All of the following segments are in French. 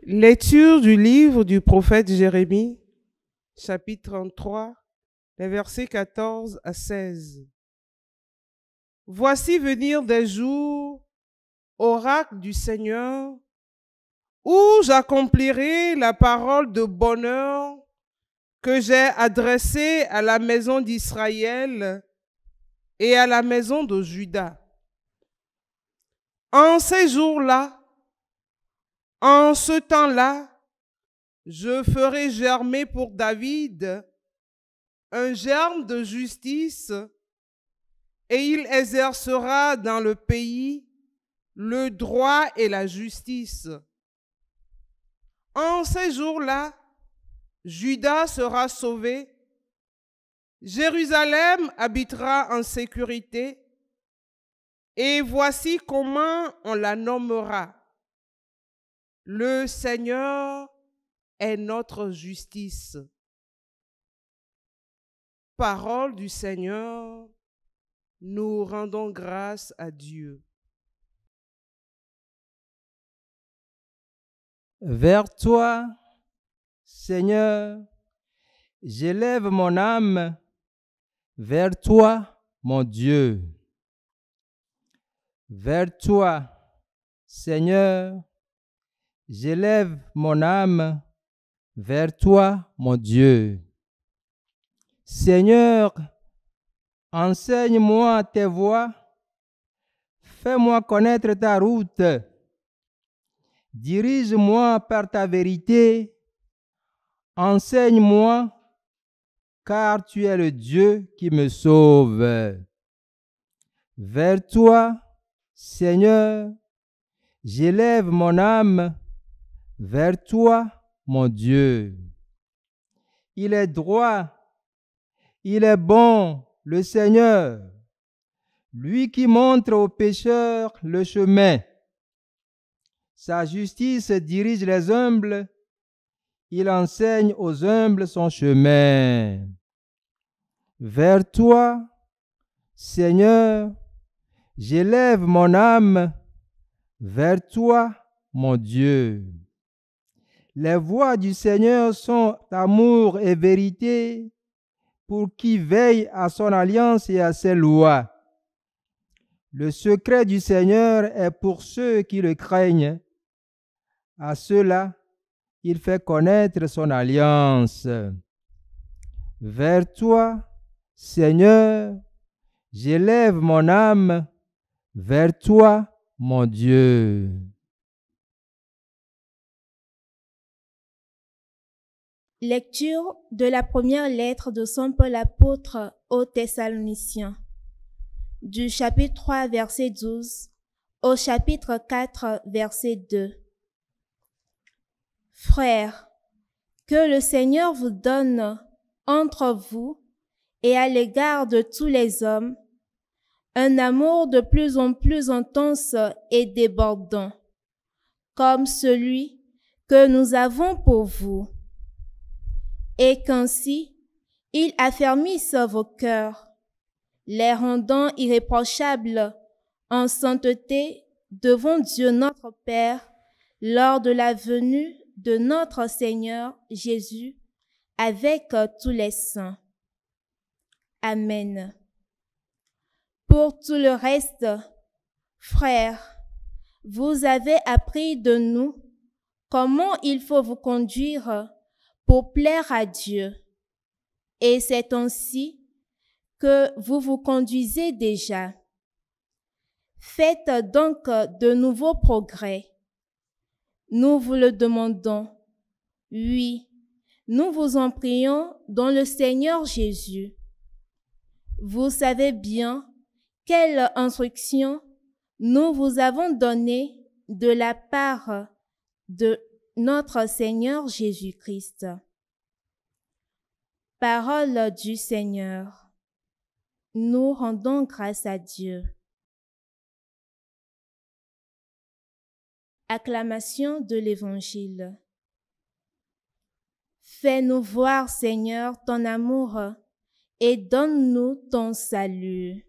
Lecture du livre du prophète Jérémie, chapitre 33, les versets 14 à 16. Voici venir des jours, oracle du Seigneur, où j'accomplirai la parole de bonheur que j'ai adressée à la maison d'Israël et à la maison de Juda. En ces jours-là, en ce temps-là, je ferai germer pour David un germe de justice et il exercera dans le pays le droit et la justice. En ces jours-là, Juda sera sauvé, Jérusalem habitera en sécurité, et voici comment on la nommera. Le Seigneur est notre justice. Parole du Seigneur, nous rendons grâce à Dieu. Vers toi, Seigneur, j'élève mon âme, vers toi, mon Dieu. Vers toi, Seigneur, j'élève mon âme, vers toi, mon Dieu. Seigneur, enseigne-moi tes voies, fais-moi connaître ta route. Dirige-moi par ta vérité, enseigne-moi, car tu es le Dieu qui me sauve. Vers toi, Seigneur, j'élève mon âme, vers toi, mon Dieu. Il est droit, il est bon, le Seigneur, lui qui montre aux pécheurs le chemin. Sa justice dirige les humbles, il enseigne aux humbles son chemin. Vers toi, Seigneur, j'élève mon âme, vers toi, mon Dieu. Les voies du Seigneur sont amour et vérité pour qui veille à son alliance et à ses lois. Le secret du Seigneur est pour ceux qui le craignent. À ceux-là, il fait connaître son alliance. Vers toi, Seigneur, j'élève mon âme, vers toi, mon Dieu. Lecture de la première lettre de Saint Paul apôtre aux Thessaloniciens, du chapitre 3, verset 12, au chapitre 4, verset 2. Frères, que le Seigneur vous donne entre vous et à l'égard de tous les hommes un amour de plus en plus intense et débordant, comme celui que nous avons pour vous, et qu'ainsi il affermisse vos cœurs, les rendant irréprochables en sainteté devant Dieu notre Père lors de la venue de notre Seigneur Jésus avec tous les saints. Amen. Pour tout le reste, frères, vous avez appris de nous comment il faut vous conduire pour plaire à Dieu. Et c'est ainsi que vous vous conduisez déjà. Faites donc de nouveaux progrès. Nous vous le demandons. Oui, nous vous en prions dans le Seigneur Jésus. Vous savez bien quelle instruction nous vous avons donnée de la part de notre Seigneur Jésus-Christ. Parole du Seigneur. Nous rendons grâce à Dieu. Acclamation de l'Évangile. Fais-nous voir, Seigneur, ton amour et donne-nous ton salut.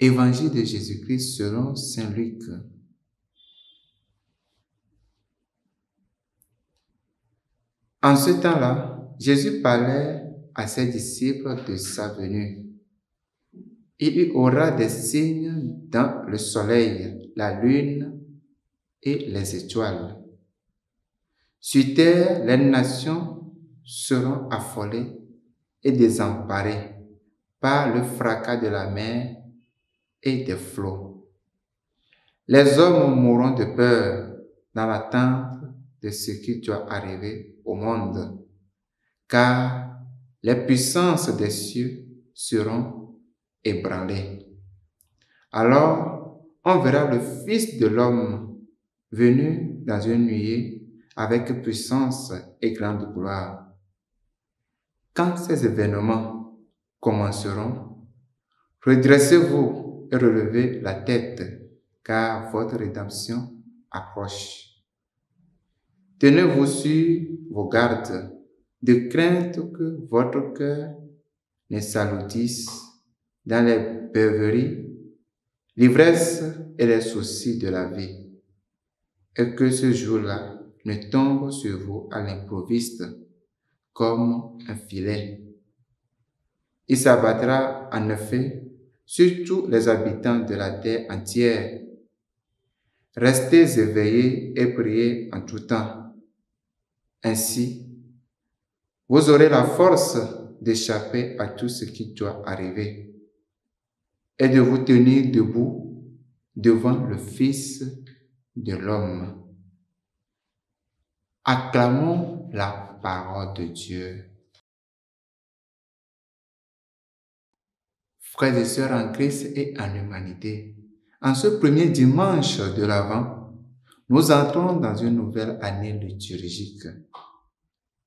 Évangile de Jésus-Christ selon saint Luc. En ce temps-là, Jésus parlait à ses disciples de sa venue. Il y aura des signes dans le soleil, la lune et les étoiles. Sur terre, les nations seront affolées et désemparées par le fracas de la mer et des flots. Les hommes mourront de peur dans l'attente de ce qui doit arriver au monde, car les puissances des cieux seront ébranlées. Alors, on verra le Fils de l'homme venu dans une nuée avec puissance et grande gloire. Quand ces événements commenceront, redressez-vous et relevez la tête, car votre rédemption approche. Tenez-vous sur vos gardes, de crainte que votre cœur ne s'alourdisse dans les beuveries, l'ivresse et les soucis de la vie, et que ce jour-là ne tombe sur vous à l'improviste comme un filet. Il s'abattra en effet sur tous les habitants de la terre entière. Restez éveillés et priez en tout temps. Ainsi, vous aurez la force d'échapper à tout ce qui doit arriver et de vous tenir debout devant le Fils de l'homme. Acclamons la parole de Dieu. Frères et sœurs en Christ et en humanité, en ce premier dimanche de l'Avent, nous entrons dans une nouvelle année liturgique.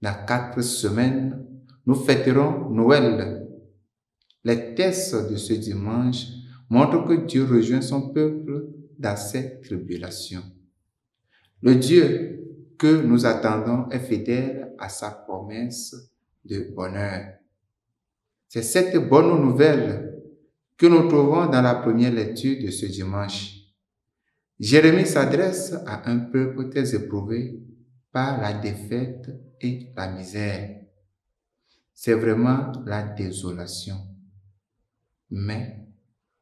Dans 4 semaines, nous fêterons Noël. Les textes de ce dimanche montrent que Dieu rejoint son peuple dans ses tribulations. Le Dieu que nous attendons est fidèle à sa promesse de bonheur. C'est cette bonne nouvelle que nous trouvons dans la première lecture de ce dimanche. Jérémie s'adresse à un peuple très éprouvé par la défaite et la misère. C'est vraiment la désolation. Mais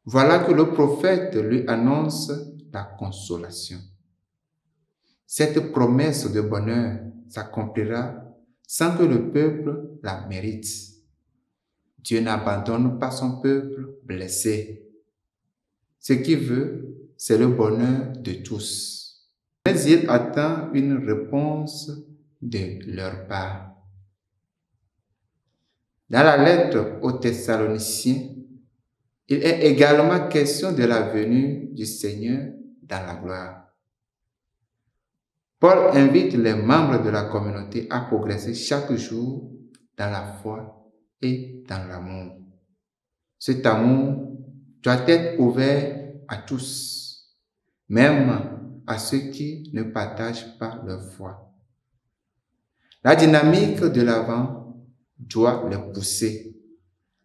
voilà que le prophète lui annonce la consolation. Cette promesse de bonheur s'accomplira sans que le peuple la mérite. Dieu n'abandonne pas son peuple blessé. Ce qu'il veut, c'est le bonheur de tous. Mais il attend une réponse de leur part. Dans la lettre aux Thessaloniciens, il est également question de la venue du Seigneur dans la gloire. Paul invite les membres de la communauté à progresser chaque jour dans la foi et dans l'amour. Cet amour doit être ouvert à tous, même à ceux qui ne partagent pas leur foi. La dynamique de l'Avent doit les pousser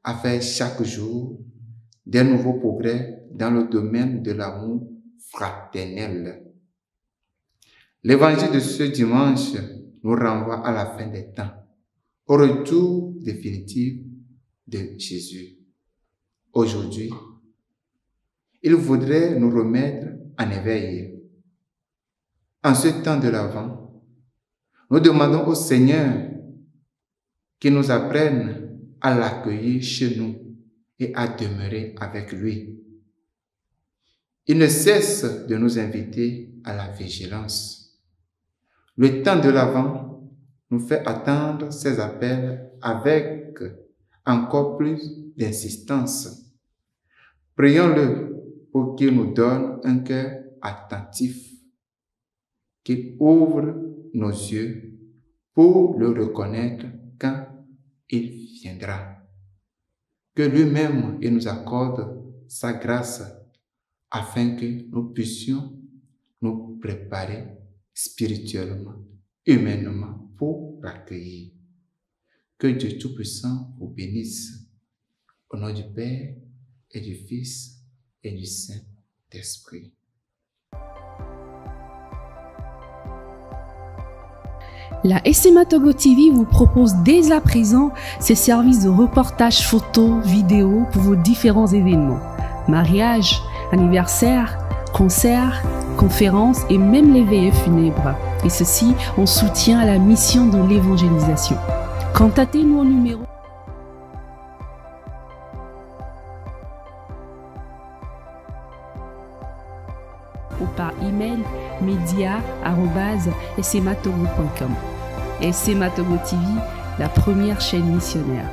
à faire chaque jour des nouveaux progrès dans le domaine de l'amour fraternel. L'évangile de ce dimanche nous renvoie à la fin des temps, au retour définitif de Jésus. Aujourd'hui, il voudrait nous remettre en éveil. En ce temps de l'Avent, nous demandons au Seigneur qu'il nous apprenne à l'accueillir chez nous et à demeurer avec lui. Il ne cesse de nous inviter à la vigilance. Le temps de l'Avent nous fait attendre ses appels avec encore plus d'insistance. Prions-le pour qu'il nous donne un cœur attentif, qu'il ouvre nos yeux pour le reconnaître quand il viendra. Que lui-même il nous accorde sa grâce afin que nous puissions nous préparer spirituellement, humainement pour l'accueillir. Que Dieu Tout-Puissant vous bénisse. Au nom du Père et du Fils et du Saint-Esprit. La SMA Togo TV vous propose dès à présent ses services de reportage photo, vidéo pour vos différents événements. Mariage, anniversaire, concerts, conférences et même les veillées funèbres. Et ceci en soutien à la mission de l'évangélisation. Contactez-nous au numéro ou par email media@smatogo.com. SMA Togo TV, la première chaîne missionnaire.